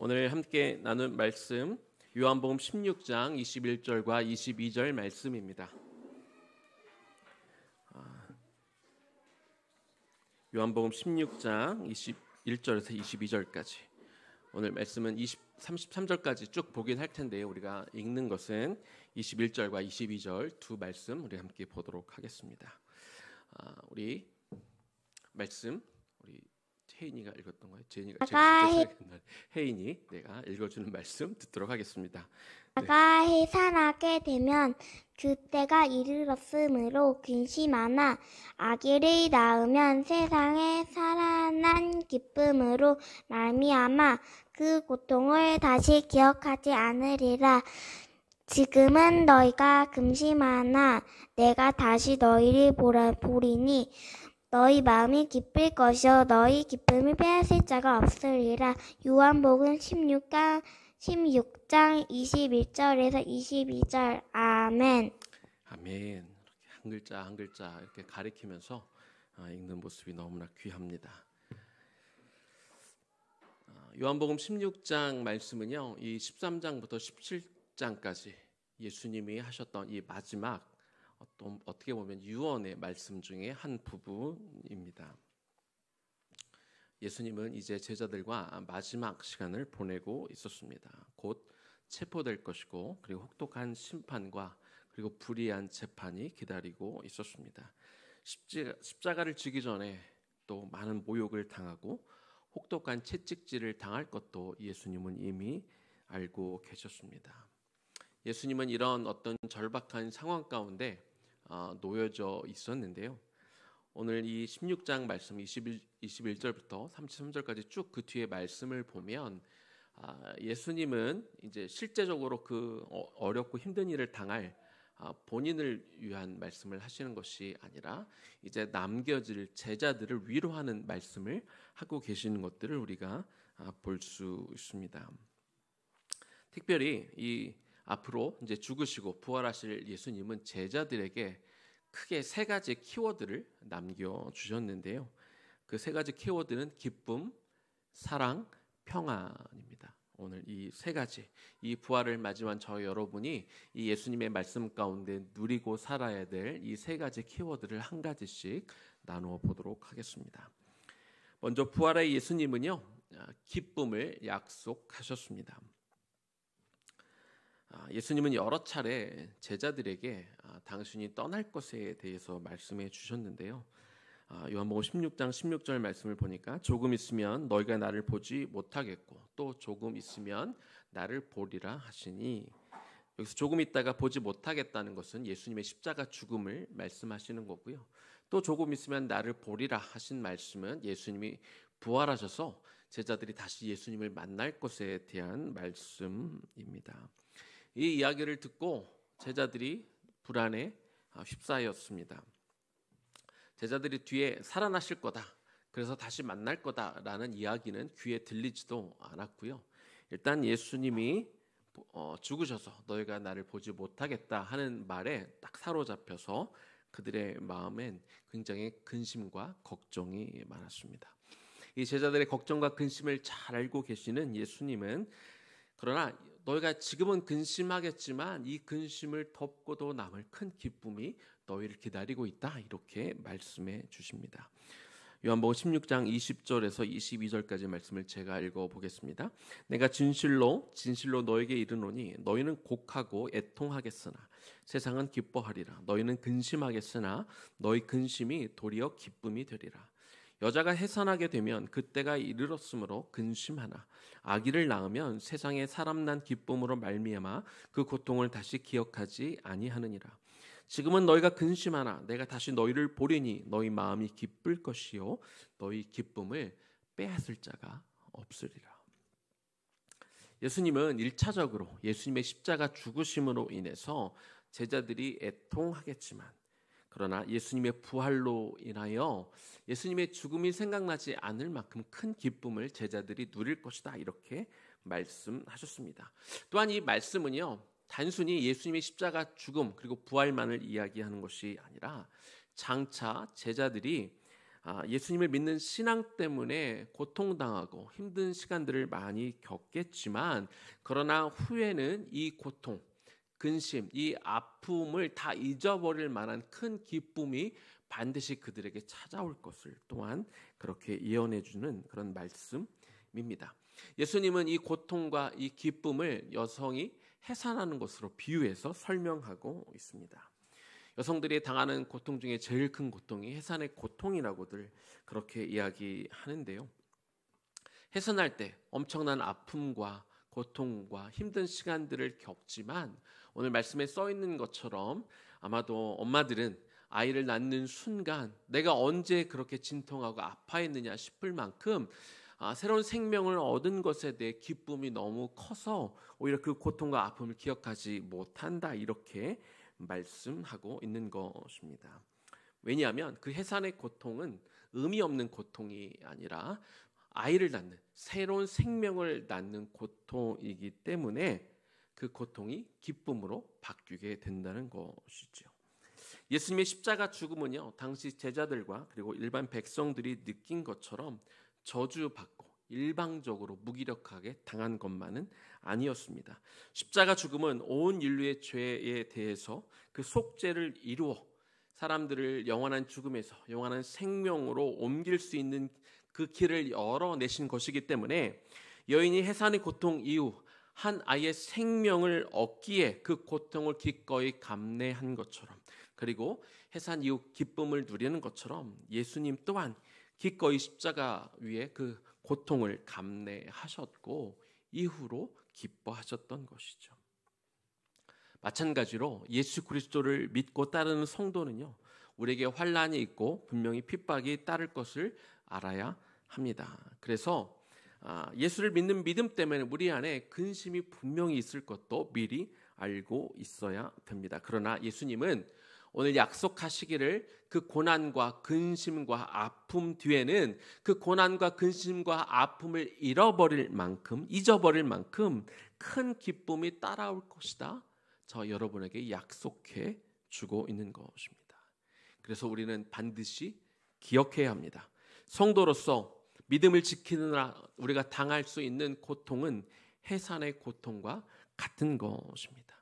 오늘 함께 나눈 말씀 요한복음 16장 21절과 22절 말씀입니다. 요한복음 16장 21절에서 22절까지 오늘 말씀은 33절까지 쭉 보긴 할 텐데요. 우리가 읽는 것은 21절과 22절 두 말씀 우리 함께 보도록 하겠습니다. 우리 말씀 우리 혜인이가 읽었던 거예요. 제가 혜인이 내가 읽어주는 말씀 듣도록 하겠습니다. 나가 해산하게 되면 그때가 이르렀으므로 근심하나 아기를 낳으면 세상에 살아난 기쁨으로 말미암아 그 고통을 다시 기억하지 않으리라. 지금은 너희가 근심하나 내가 다시 너희를 보리니 너희 마음이 기쁠 것이요 너희 기쁨을 빼앗을 자가 없으리라. 요한복음 16장 21절에서 22절. 아멘. 아멘. 이렇게 한 글자 한 글자 이렇게 가리키면서 읽는 모습이 너무나 귀합니다. 요한복음 16장 말씀은요, 이 13장부터 17장까지 예수님이 하셨던 이 마지막 어떻게 보면 유언의 말씀 중에 한 부분입니다. 예수님은 이제 제자들과 마지막 시간을 보내고 있었습니다. 곧 체포될 것이고 그리고 혹독한 심판과 그리고 불의한 재판이 기다리고 있었습니다. 십자가를 지기 전에 또 많은 모욕을 당하고 혹독한 채찍질을 당할 것도 예수님은 이미 알고 계셨습니다. 예수님은 이런 어떤 절박한 상황 가운데 놓여져 있었는데요. 오늘 이 16장 말씀 21절부터 33절까지 쭉 그 뒤에 말씀을 보면 예수님은 이제 실제적으로 그 어렵고 힘든 일을 당할 본인을 위한 말씀을 하시는 것이 아니라 이제 남겨질 제자들을 위로하는 말씀을 하고 계시는 것들을 우리가 볼 수 있습니다. 특별히 이 앞으로 이제 죽으시고 부활하실 예수님은 제자들에게 크게 세 가지 키워드를 남겨주셨는데요. 그 세 가지 키워드는 기쁨, 사랑, 평안입니다. 오늘 이 세 가지, 이 부활을 맞이한 저 여러분이 이 예수님의 말씀 가운데 누리고 살아야 될 이 세 가지 키워드를 한 가지씩 나누어 보도록 하겠습니다. 먼저 부활의 예수님은요, 기쁨을 약속하셨습니다. 예수님은 여러 차례 제자들에게 당신이 떠날 것에 대해서 말씀해 주셨는데요. 요한복음 16장 16절 말씀을 보니까 조금 있으면 너희가 나를 보지 못하겠고 또 조금 있으면 나를 보리라 하시니, 여기서 조금 있다가 보지 못하겠다는 것은 예수님의 십자가 죽음을 말씀하시는 거고요. 또 조금 있으면 나를 보리라 하신 말씀은 예수님이 부활하셔서 제자들이 다시 예수님을 만날 것에 대한 말씀입니다. 이 이야기를 듣고 제자들이 불안에 휩싸였습니다. 제자들이 뒤에 살아나실 거다, 그래서 다시 만날 거다라는 이야기는 귀에 들리지도 않았고요. 일단 예수님이 죽으셔서 너희가 나를 보지 못하겠다 하는 말에 딱 사로잡혀서 그들의 마음엔 굉장히 근심과 걱정이 많았습니다. 이 제자들의 걱정과 근심을 잘 알고 계시는 예수님은 그러나 너희가 지금은 근심하겠지만 이 근심을 덮고도 남을 큰 기쁨이 너희를 기다리고 있다, 이렇게 말씀해 주십니다. 요한복음 16장 20절에서 22절까지 말씀을 제가 읽어보겠습니다. 내가 진실로 너에게 이르노니 너희는 곡하고 애통하겠으나 세상은 기뻐하리라. 너희는 근심하겠으나 너희 근심이 도리어 기쁨이 되리라. 여자가 해산하게 되면 그때가 이르렀으므로 근심하나 아기를 낳으면 세상에 사람 난 기쁨으로 말미암아 그 고통을 다시 기억하지 아니하느니라. 지금은 너희가 근심하나 내가 다시 너희를 보리니 너희 마음이 기쁠 것이요 너희 기쁨을 빼앗을 자가 없으리라. 예수님은 1차적으로 예수님의 십자가 죽으심으로 인해서 제자들이 애통하겠지만, 그러나 예수님의 부활로 인하여 예수님의 죽음이 생각나지 않을 만큼 큰 기쁨을 제자들이 누릴 것이다, 이렇게 말씀하셨습니다. 또한 이 말씀은요, 단순히 예수님의 십자가 죽음 그리고 부활만을 이야기하는 것이 아니라 장차 제자들이 예수님을 믿는 신앙 때문에 고통당하고 힘든 시간들을 많이 겪겠지만 그러나 후에는 이 고통, 근심, 이 아픔을 다 잊어버릴 만한 큰 기쁨이 반드시 그들에게 찾아올 것을 또한 그렇게 예언해 주는 그런 말씀입니다. 예수님은 이 고통과 이 기쁨을 여성이 해산하는 것으로 비유해서 설명하고 있습니다. 여성들이 당하는 고통 중에 제일 큰 고통이 해산의 고통이라고들 그렇게 이야기하는데요. 해산할 때 엄청난 아픔과 고통과 힘든 시간들을 겪지만 오늘 말씀에 써 있는 것처럼 아마도 엄마들은 아이를 낳는 순간 내가 언제 그렇게 진통하고 아파했느냐 싶을 만큼 새로운 생명을 얻은 것에 대해 기쁨이 너무 커서 오히려 그 고통과 아픔을 기억하지 못한다 이렇게 말씀하고 있는 것입니다. 왜냐하면 그 해산의 고통은 의미 없는 고통이 아니라 아이를 낳는 새로운 생명을 낳는 고통이기 때문에 그 고통이 기쁨으로 바뀌게 된다는 것이죠. 예수님의 십자가 죽음은요, 당시 제자들과 그리고 일반 백성들이 느낀 것처럼 저주받고 일방적으로 무기력하게 당한 것만은 아니었습니다. 십자가 죽음은 온 인류의 죄에 대해서 그 속죄를 이루어 사람들을 영원한 죽음에서 영원한 생명으로 옮길 수 있는 그 길을 열어내신 것이기 때문에 여인이 해산의 고통 이후 한 아이의 생명을 얻기에 그 고통을 기꺼이 감내한 것처럼 그리고 해산 이후 기쁨을 누리는 것처럼 예수님 또한 기꺼이 십자가 위에 그 고통을 감내하셨고 이후로 기뻐하셨던 것이죠. 마찬가지로 예수 그리스도를 믿고 따르는 성도는요, 우리에게 환난이 있고 분명히 핍박이 따를 것을 알아야 합니다. 그래서 예수를 믿는 믿음 때문에 우리 안에 근심이 분명히 있을 것도 미리 알고 있어야 됩니다. 그러나 예수님은 오늘 약속하시기를 그 고난과 근심과 아픔 뒤에는 그 고난과 근심과 아픔을 잊어버릴 만큼 큰 기쁨이 따라올 것이다. 저 여러분에게 약속해 주고 있는 것입니다. 그래서 우리는 반드시 기억해야 합니다. 성도로서 믿음을 지키느라 우리가 당할 수 있는 고통은 해산의 고통과 같은 것입니다.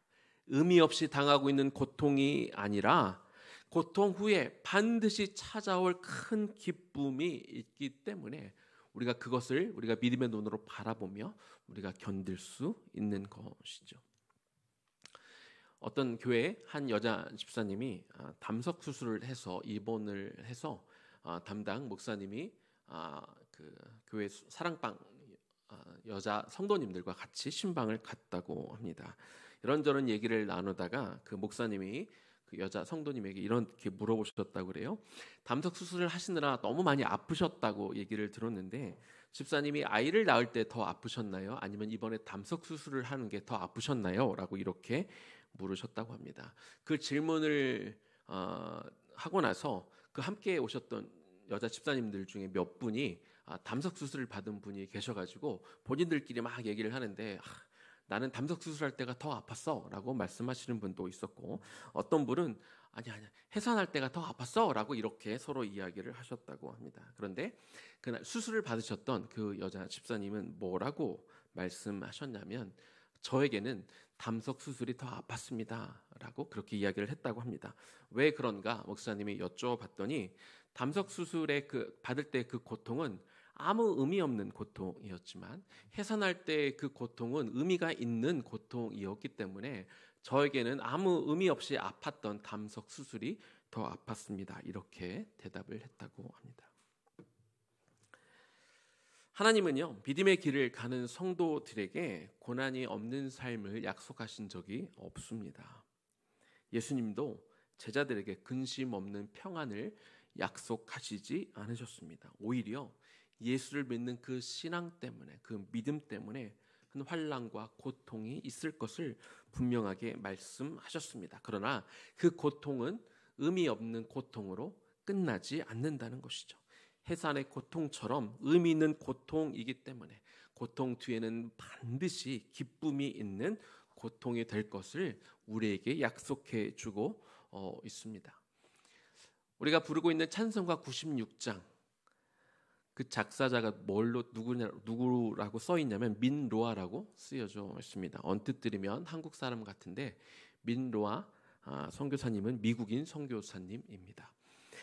의미 없이 당하고 있는 고통이 아니라 고통 후에 반드시 찾아올 큰 기쁨이 있기 때문에 우리가 그것을 우리가 믿음의 눈으로 바라보며 우리가 견딜 수 있는 것이죠. 어떤 교회 한 여자 집사님이 담석 수술을 해서 입원을 해서 담당 목사님이 그 교회 사랑방 여자 성도님들과 같이 신방을 갔다고 합니다. 이런저런 얘기를 나누다가 그 목사님이 그 여자 성도님에게 이렇게 물어보셨다고 그래요. 담석 수술을 하시느라 너무 많이 아프셨다고 얘기를 들었는데 집사님이 아이를 낳을 때 더 아프셨나요? 아니면 이번에 담석 수술을 하는 게 더 아프셨나요? 라고 이렇게 물으셨다고 합니다. 그 질문을 하고 나서 그 함께 오셨던 여자 집사님들 중에 몇 분이 담석 수술을 받은 분이 계셔가지고 본인들끼리 막 얘기를 하는데 나는 담석 수술할 때가 더 아팠어 라고 말씀하시는 분도 있었고 어떤 분은 아니야 해산할 때가 더 아팠어 라고 이렇게 서로 이야기를 하셨다고 합니다. 그런데 그날 수술을 받으셨던 그 여자 집사님은 뭐라고 말씀하셨냐면 저에게는 담석 수술이 더 아팠습니다 라고 그렇게 이야기를 했다고 합니다. 왜 그런가 목사님이 여쭤봤더니 담석 수술에 받을 때 그 고통은 아무 의미 없는 고통이었지만 해산할 때 그 고통은 의미가 있는 고통이었기 때문에 저에게는 아무 의미 없이 아팠던 담석 수술이 더 아팠습니다. 이렇게 대답을 했다고 합니다. 하나님은요, 믿음의 길을 가는 성도들에게 고난이 없는 삶을 약속하신 적이 없습니다. 예수님도 제자들에게 근심 없는 평안을 약속하시지 않으셨습니다. 오히려 예수를 믿는 그 신앙 때문에 그 믿음 때문에 큰 환난과 고통이 있을 것을 분명하게 말씀하셨습니다. 그러나 그 고통은 의미 없는 고통으로 끝나지 않는다는 것이죠. 해산의 고통처럼 의미 있는 고통이기 때문에 고통 뒤에는 반드시 기쁨이 있는 고통이 될 것을 우리에게 약속해 주고 있습니다. 우리가 부르고 있는 찬송가 96장 그 작사자가 누구라고 써 있냐면 민로아라고 쓰여져 있습니다. 언뜻 들으면 한국 사람 같은데 민로아 선교사님은 미국인 선교사님입니다.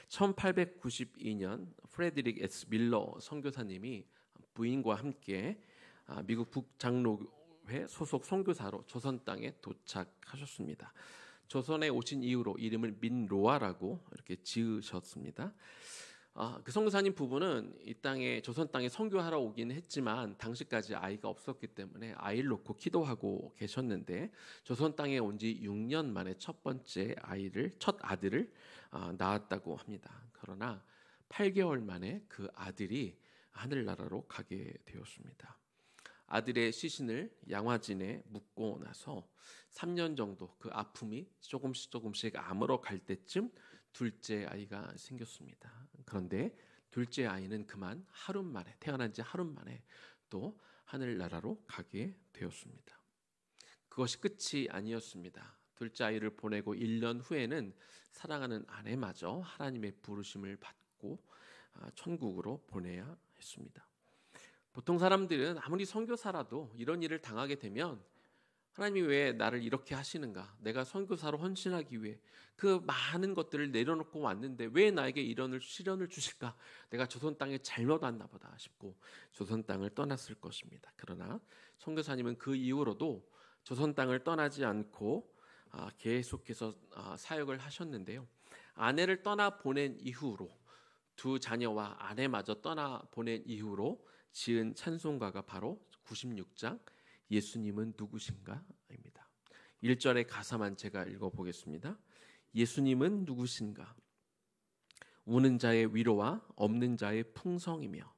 1892년 프레드릭 S. 밀러 선교사님이 부인과 함께 미국 북장로회 소속 선교사로 조선 땅에 도착하셨습니다. 조선에 오신 이후로 이름을 민로아라고 이렇게 지으셨습니다. 그 선교사님 부부는 이 땅에 조선 땅에 선교하러 오긴 했지만 당시까지 아이가 없었기 때문에 아이를 놓고 기도하고 계셨는데 조선 땅에 온 지 6년 만에 첫 아들을 낳았다고 합니다. 그러나 8개월 만에 그 아들이 하늘나라로 가게 되었습니다. 아들의 시신을 양화진에 묻고 나서 3년 정도 그 아픔이 조금씩 아물어 갈 때쯤 둘째 아이가 생겼습니다. 그런데 둘째 아이는 그만 태어난 지 하루 만에 또 하늘나라로 가게 되었습니다. 그것이 끝이 아니었습니다. 둘째 아이를 보내고 1년 후에는 사랑하는 아내마저 하나님의 부르심을 받고 천국으로 보내야 했습니다. 보통 사람들은 아무리 선교사라도 이런 일을 당하게 되면 하나님이 왜 나를 이렇게 하시는가? 내가 선교사로 헌신하기 위해 그 많은 것들을 내려놓고 왔는데 왜 나에게 이런 시련을 주실까? 내가 조선 땅에 잘못 왔나 보다 싶고 조선 땅을 떠났을 것입니다. 그러나 선교사님은 그 이후로도 조선 땅을 떠나지 않고 계속해서 사역을 하셨는데요. 아내를 떠나 보낸 이후로 두 자녀와 아내마저 떠나 보낸 이후로 지은 찬송가가 바로 96장 예수님은 누구신가? 입니다. 1절의 가사만 제가 읽어보겠습니다. 예수님은 누구신가? 우는 자의 위로와 없는 자의 풍성이며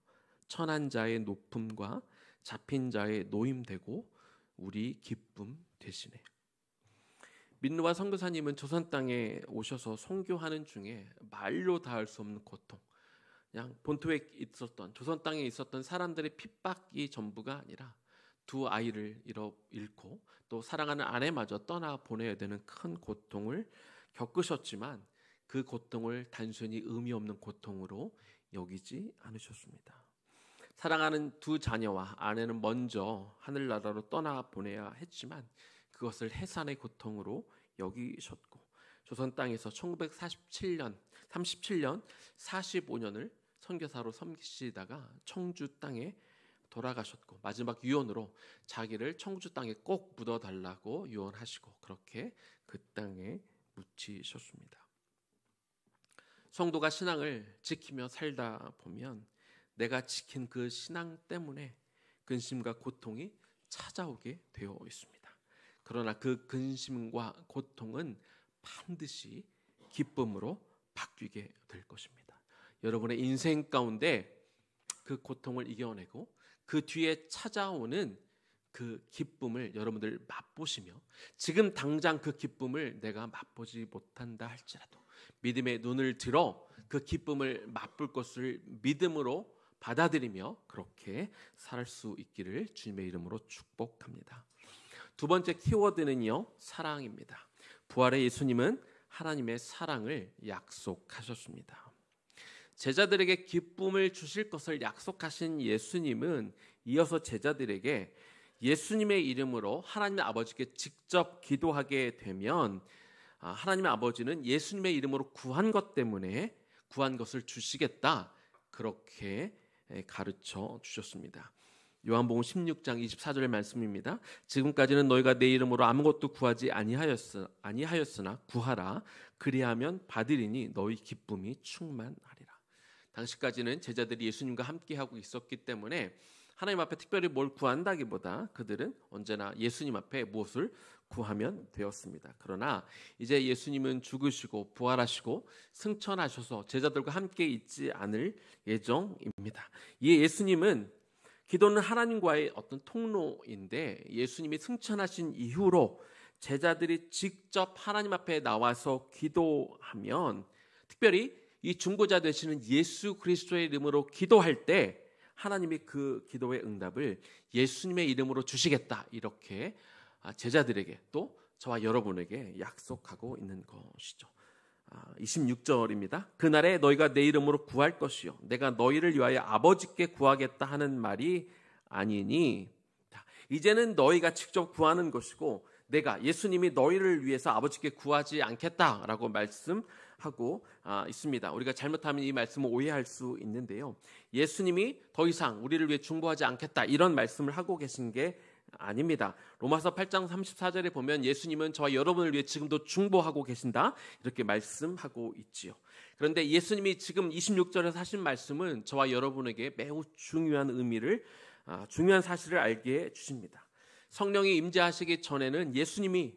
천한 자의 높음과 잡힌 자의 노임되고 우리 기쁨 되시네. 민로아 선교사님은 조선 땅에 오셔서 선교하는 중에 말로 닿을 수 없는 고통, 그냥 본토에 있었던 조선 땅에 있었던 사람들의 핍박이 전부가 아니라 두 아이를 잃고 또 사랑하는 아내마저 떠나 보내야 되는 큰 고통을 겪으셨지만 그 고통을 단순히 의미 없는 고통으로 여기지 않으셨습니다. 사랑하는 두 자녀와 아내는 먼저 하늘나라로 떠나 보내야 했지만 그것을 해산의 고통으로 여기셨고 조선 땅에서 1937년 45년을 선교사로 섬기시다가 청주 땅에 돌아가셨고 마지막 유언으로 자기를 청주 땅에 꼭 묻어달라고 유언하시고 그렇게 그 땅에 묻히셨습니다. 성도가 신앙을 지키며 살다 보면 내가 지킨 그 신앙 때문에 근심과 고통이 찾아오게 되어 있습니다. 그러나 그 근심과 고통은 반드시 기쁨으로 바뀌게 될 것입니다. 여러분의 인생 가운데 그 고통을 이겨내고 그 뒤에 찾아오는 그 기쁨을 여러분들 맛보시며 지금 당장 그 기쁨을 내가 맛보지 못한다 할지라도 믿음의 눈을 들어 그 기쁨을 맛볼 것을 믿음으로 받아들이며 그렇게 살 수 있기를 주님의 이름으로 축복합니다. 두 번째 키워드는요, 사랑입니다. 부활의 예수님은 하나님의 사랑을 약속하셨습니다. 제자들에게 기쁨을 주실 것을 약속하신 예수님은 이어서 제자들에게 예수님의 이름으로 하나님 아버지께 직접 기도하게 되면 하나님의 아버지는 예수님의 이름으로 구한 것 때문에 구한 것을 주시겠다 그렇게 가르쳐 주셨습니다. 요한복음 16장 24절의 말씀입니다. 지금까지는 너희가 내 이름으로 아무것도 구하지 아니하였으나 구하라 그리하면 받으리니 너희 기쁨이 충만하리라. 당시까지는 제자들이 예수님과 함께하고 있었기 때문에 하나님 앞에 특별히 뭘 구한다기보다 그들은 언제나 예수님 앞에 무엇을 구하면 되었습니다. 그러나 이제 예수님은 죽으시고 부활하시고 승천하셔서 제자들과 함께 있지 않을 예정입니다. 이 예수님은 기도는 하나님과의 어떤 통로인데 예수님이 승천하신 이후로 제자들이 직접 하나님 앞에 나와서 기도하면 특별히 이 중보자 되시는 예수 그리스도의 이름으로 기도할 때 하나님이 그 기도의 응답을 예수님의 이름으로 주시겠다 이렇게 제자들에게 또 저와 여러분에게 약속하고 있는 것이죠. 26절입니다. 그날에 너희가 내 이름으로 구할 것이요 내가 너희를 위하여 아버지께 구하겠다 하는 말이 아니니, 이제는 너희가 직접 구하는 것이고 내가 예수님이 너희를 위해서 아버지께 구하지 않겠다라고 말씀하고 있습니다. 우리가 잘못하면 이 말씀을 오해할 수 있는데요, 예수님이 더 이상 우리를 위해 중보하지 않겠다 이런 말씀을 하고 계신 게 아닙니다. 로마서 8장 34절에 보면 예수님은 저와 여러분을 위해 지금도 중보하고 계신다 이렇게 말씀하고 있지요. 그런데 예수님이 지금 26절에서 하신 말씀은 저와 여러분에게 매우 중요한 의미를, 중요한 사실을 알게 해주십니다. 성령이 임재하시기 전에는 예수님이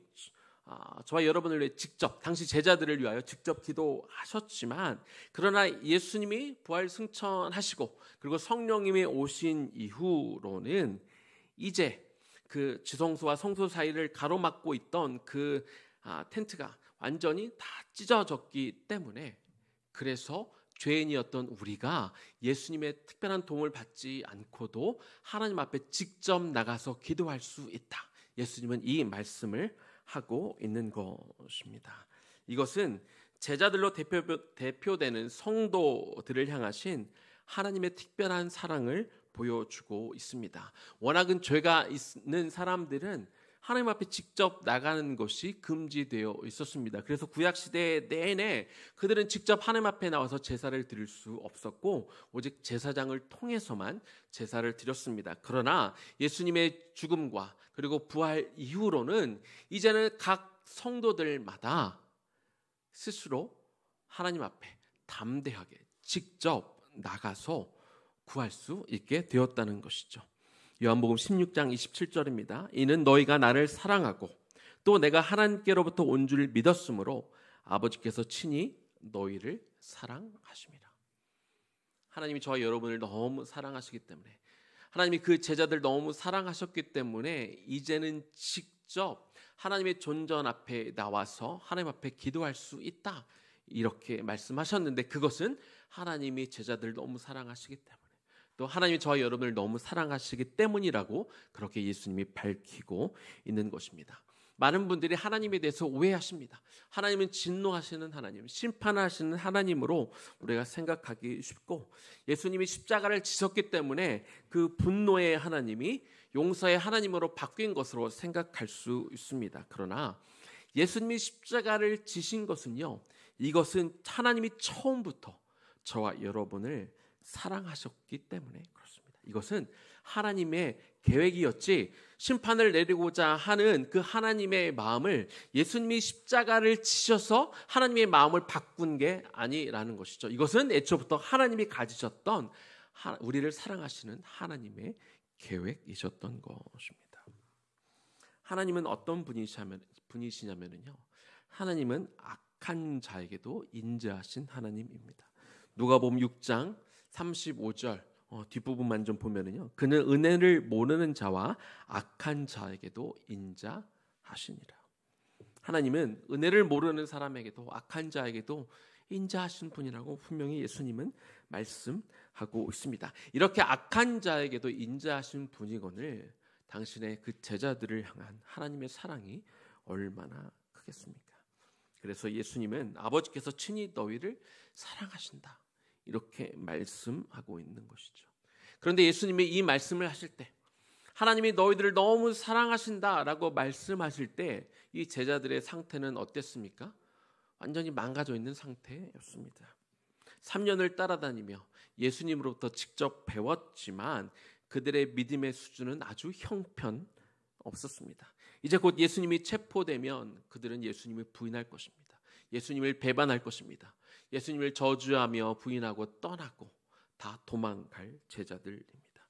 저와 여러분을 위해 직접, 당시 제자들을 위하여 직접 기도하셨지만, 그러나 예수님이 부활 승천하시고 그리고 성령님이 오신 이후로는 이제 그 지성소와 성소 사이를 가로막고 있던 그 텐트가 완전히 다 찢어졌기 때문에, 그래서 죄인이었던 우리가 예수님의 특별한 도움을 받지 않고도 하나님 앞에 직접 나가서 기도할 수 있다. 예수님은 이 말씀을 하고 있는 것입니다. 이것은 제자들로 대표되는 성도들을 향하신 하나님의 특별한 사랑을 보여주고 있습니다. 워낙은 죄가 있는 사람들은 하나님 앞에 직접 나가는 것이 금지되어 있었습니다. 그래서 구약시대 내내 그들은 직접 하나님 앞에 나와서 제사를 드릴 수 없었고 오직 제사장을 통해서만 제사를 드렸습니다. 그러나 예수님의 죽음과 그리고 부활 이후로는 이제는 각 성도들마다 스스로 하나님 앞에 담대하게 직접 나가서 구할 수 있게 되었다는 것이죠. 요한복음 16장 27절입니다. 이는 너희가 나를 사랑하고 또 내가 하나님께로부터 온 줄 믿었으므로 아버지께서 친히 너희를 사랑하심이라. 하나님이 저와 여러분을 너무 사랑하시기 때문에, 하나님이 그 제자들 너무 사랑하셨기 때문에 이제는 직접 하나님의 존전 앞에 나와서 하나님 앞에 기도할 수 있다 이렇게 말씀하셨는데, 그것은 하나님이 제자들 너무 사랑하시기 때문에, 또 하나님이 저와 여러분을 너무 사랑하시기 때문이라고 그렇게 예수님이 밝히고 있는 것입니다. 많은 분들이 하나님에 대해서 오해하십니다. 하나님은 진노하시는 하나님, 심판하시는 하나님으로 우리가 생각하기 쉽고, 예수님이 십자가를 지셨기 때문에 그 분노의 하나님이 용서의 하나님으로 바뀐 것으로 생각할 수 있습니다. 그러나 예수님이 십자가를 지신 것은요, 이것은 하나님이 처음부터 저와 여러분을 사랑하셨기 때문에 그렇습니다. 이것은 하나님의 계획이었지, 심판을 내리고자 하는 그 하나님의 마음을 예수님이 십자가를 지셔서 하나님의 마음을 바꾼 게 아니라는 것이죠. 이것은 애초부터 하나님이 가지셨던 우리를 사랑하시는 하나님의 계획이셨던 것입니다. 하나님은 어떤 분이시냐면요, 하나님은 악한 자에게도 인자하신 하나님입니다. 누가복음 6장 35절 뒷부분만 좀 보면은요, 그는 은혜를 모르는 자와 악한 자에게도 인자하시니라. 하나님은 은혜를 모르는 사람에게도 악한 자에게도 인자하신 분이라고 분명히 예수님은 말씀하고 있습니다. 이렇게 악한 자에게도 인자하신 분이거늘 당신의 그 제자들을 향한 하나님의 사랑이 얼마나 크겠습니까? 그래서 예수님은 아버지께서 친히 너희를 사랑하신다 이렇게 말씀하고 있는 것이죠. 그런데 예수님이 이 말씀을 하실 때, 하나님이 너희들을 너무 사랑하신다라고 말씀하실 때 이 제자들의 상태는 어땠습니까? 완전히 망가져 있는 상태였습니다. 3년을 따라다니며 예수님으로부터 직접 배웠지만 그들의 믿음의 수준은 아주 형편없었습니다. 이제 곧 예수님이 체포되면 그들은 예수님을 부인할 것입니다. 예수님을 배반할 것입니다. 예수님을 저주하며 부인하고 떠나고 다 도망갈 제자들입니다.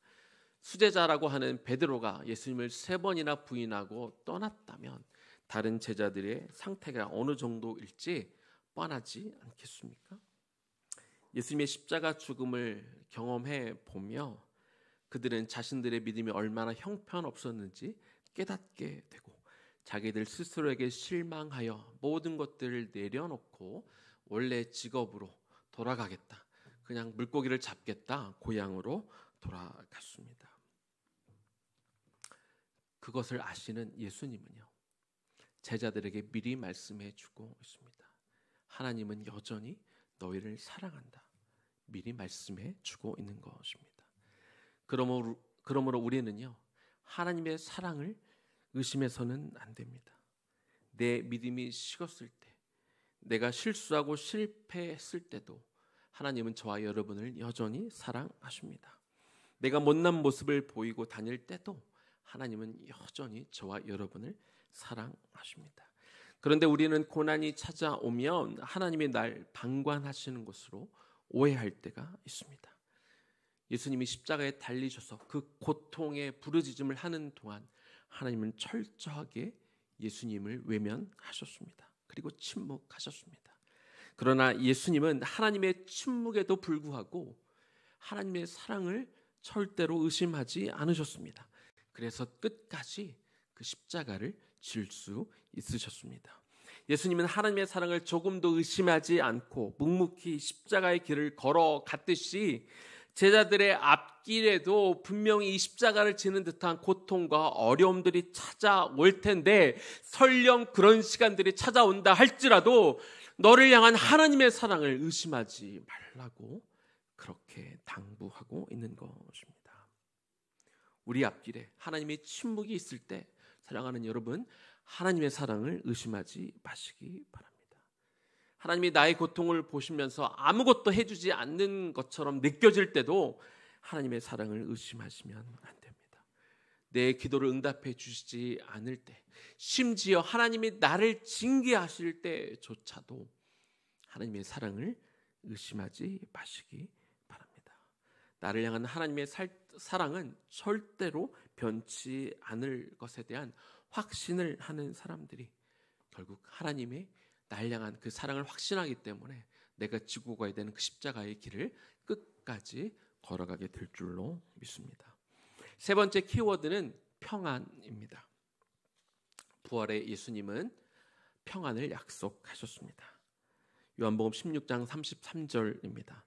수제자라고 하는 베드로가 예수님을 3번이나 부인하고 떠났다면 다른 제자들의 상태가 어느 정도일지 뻔하지 않겠습니까? 예수님의 십자가 죽음을 경험해 보며 그들은 자신들의 믿음이 얼마나 형편없었는지 깨닫게 되고, 자기들 스스로에게 실망하여 모든 것들을 내려놓고 원래 직업으로 돌아가겠다, 그냥 물고기를 잡겠다, 고향으로 돌아갔습니다. 그것을 아시는 예수님은요, 제자들에게 미리 말씀해 주고 있습니다. 하나님은 여전히 너희를 사랑한다. 미리 말씀해 주고 있는 것입니다. 그러므로 우리는요, 하나님의 사랑을 의심해서는 안 됩니다. 내 믿음이 식었을 때, 내가 실수하고 실패했을 때도 하나님은 저와 여러분을 여전히 사랑하십니다. 내가 못난 모습을 보이고 다닐 때도 하나님은 여전히 저와 여러분을 사랑하십니다. 그런데 우리는 고난이 찾아오면 하나님이 날 방관하시는 것으로 오해할 때가 있습니다. 예수님이 십자가에 달리셔서 그 고통의 부르짖음을 하는 동안 하나님은 철저하게 예수님을 외면하셨습니다. 그리고 침묵하셨습니다. 그러나 예수님은 하나님의 침묵에도 불구하고 하나님의 사랑을 절대로 의심하지 않으셨습니다. 그래서 끝까지 그 십자가를 질 수 있으셨습니다. 예수님은 하나님의 사랑을 조금도 의심하지 않고 묵묵히 십자가의 길을 걸어갔듯이 제자들의 앞길에도 분명히 이 십자가를 지는 듯한 고통과 어려움들이 찾아올 텐데, 설령 그런 시간들이 찾아온다 할지라도 너를 향한 하나님의 사랑을 의심하지 말라고 그렇게 당부하고 있는 것입니다. 우리 앞길에 하나님의 침묵이 있을 때 사랑하는 여러분, 하나님의 사랑을 의심하지 마시기 바랍니다. 하나님이 나의 고통을 보시면서 아무것도 해주지 않는 것처럼 느껴질 때도 하나님의 사랑을 의심하시면 안 됩니다. 내 기도를 응답해 주시지 않을 때, 심지어 하나님이 나를 징계하실 때조차도 하나님의 사랑을 의심하지 마시기 바랍니다. 나를 향한 하나님의 사랑은 절대로 변치 않을 것에 대한 확신을 하는 사람들이 결국 하나님의 나를 향한 그 사랑을 확신하기 때문에 내가 지고 가야 되는 그 십자가의 길을 끝까지 걸어가게 될 줄로 믿습니다. 세 번째 키워드는 평안입니다. 부활의 예수님은 평안을 약속하셨습니다. 요한복음 16장 33절입니다.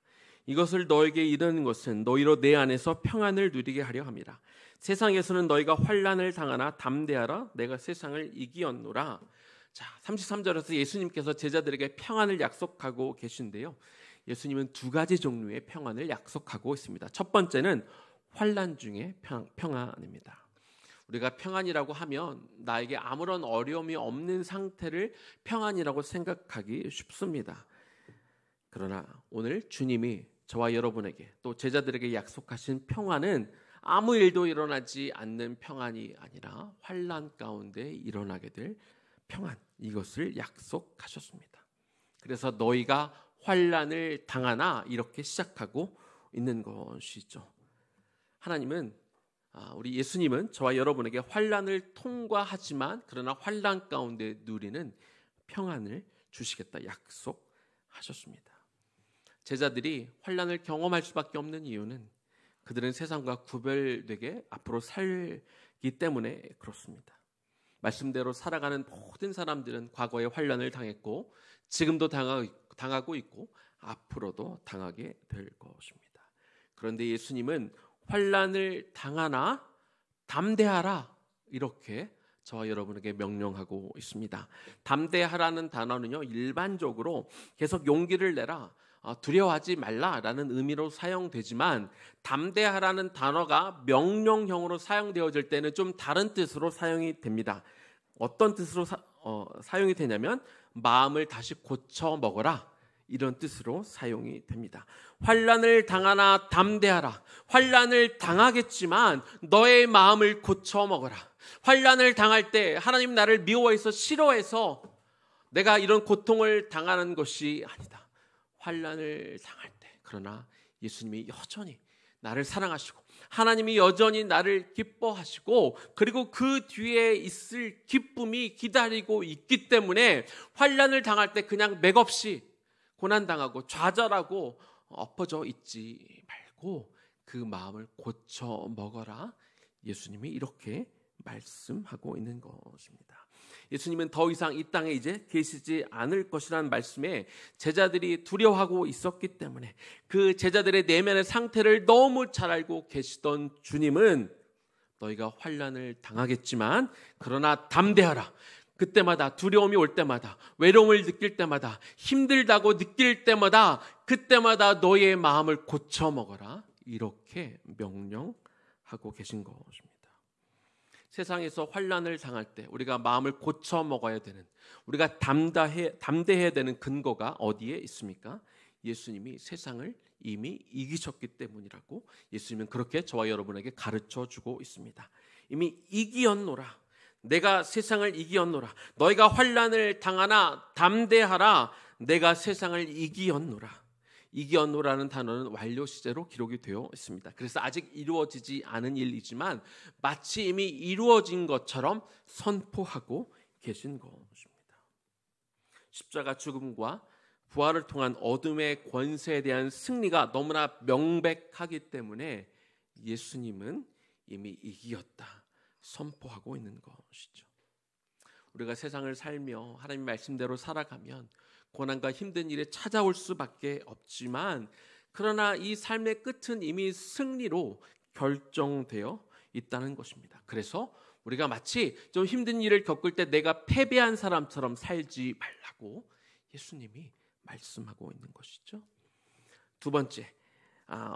이것을 너에게 이르는 것은 너희로 내 안에서 평안을 누리게 하려 함이라. 세상에서는 너희가 환난을 당하나 담대하라. 내가 세상을 이기었노라. 자, 33절에서 예수님께서 제자들에게 평안을 약속하고 계신데요. 예수님은 두 가지 종류의 평안을 약속하고 있습니다. 첫 번째는 환난 중에 평안입니다. 우리가 평안이라고 하면 나에게 아무런 어려움이 없는 상태를 평안이라고 생각하기 쉽습니다. 그러나 오늘 주님이 저와 여러분에게 또 제자들에게 약속하신 평안은 아무 일도 일어나지 않는 평안이 아니라 환난 가운데 일어나게 될 평안, 이것을 약속하셨습니다. 그래서 너희가 환난을 당하나 이렇게 시작하고 있는 것이죠. 하나님은 우리 예수님은 저와 여러분에게 환난을 통과하지만 그러나 환난 가운데 누리는 평안을 주시겠다 약속하셨습니다. 제자들이 환난을 경험할 수밖에 없는 이유는 그들은 세상과 구별되게 앞으로 살기 때문에 그렇습니다. 말씀대로 살아가는 모든 사람들은 과거에 환난을 당했고 지금도 당하고 있고 앞으로도 당하게 될 것입니다. 그런데 예수님은 환난을 당하나 담대하라 이렇게 저와 여러분에게 명령하고 있습니다. 담대하라는 단어는요, 일반적으로 계속 용기를 내라, 두려워하지 말라라는 의미로 사용되지만 담대하라는 단어가 명령형으로 사용되어질 때는 좀 다른 뜻으로 사용이 됩니다. 어떤 뜻으로 사용이 되냐면 마음을 다시 고쳐 먹어라 이런 뜻으로 사용이 됩니다. 환난을 당하나 담대하라. 환난을 당하겠지만 너의 마음을 고쳐 먹어라. 환난을 당할 때 하나님 나를 미워해서 싫어해서 내가 이런 고통을 당하는 것이 아니다. 환난을 당할 때 그러나 예수님이 여전히 나를 사랑하시고 하나님이 여전히 나를 기뻐하시고 그리고 그 뒤에 있을 기쁨이 기다리고 있기 때문에 환난을 당할 때 그냥 맥없이 고난당하고 좌절하고 엎어져 있지 말고 그 마음을 고쳐 먹어라. 예수님이 이렇게 말씀하고 있는 것입니다. 예수님은 더 이상 이 땅에 이제 계시지 않을 것이라는 말씀에 제자들이 두려워하고 있었기 때문에 그 제자들의 내면의 상태를 너무 잘 알고 계시던 주님은 너희가 환난을 당하겠지만 그러나 담대하라. 그때마다 두려움이 올 때마다 외로움을 느낄 때마다 힘들다고 느낄 때마다 그때마다 너의 마음을 고쳐 먹어라. 이렇게 명령하고 계신 것입니다. 세상에서 환난을 당할 때 우리가 마음을 고쳐 먹어야 되는, 우리가 담대해야 되는 근거가 어디에 있습니까? 예수님이 세상을 이미 이기셨기 때문이라고 예수님은 그렇게 저와 여러분에게 가르쳐 주고 있습니다. 이미 이기었노라. 내가 세상을 이기었노라. 너희가 환난을 당하나 담대하라. 내가 세상을 이기었노라. 이기었노라는 단어는 완료 시제로 기록이 되어 있습니다. 그래서 아직 이루어지지 않은 일이지만 마치 이미 이루어진 것처럼 선포하고 계신 것입니다. 십자가 죽음과 부활을 통한 어둠의 권세에 대한 승리가 너무나 명백하기 때문에 예수님은 이미 이기었다 선포하고 있는 것이죠. 우리가 세상을 살며 하나님 말씀대로 살아가면 고난과 힘든 일이 찾아올 수밖에 없지만, 그러나 이 삶의 끝은 이미 승리로 결정되어 있다는 것입니다. 그래서 우리가 마치 좀 힘든 일을 겪을 때 내가 패배한 사람처럼 살지 말라고 예수님이 말씀하고 있는 것이죠. 두 번째,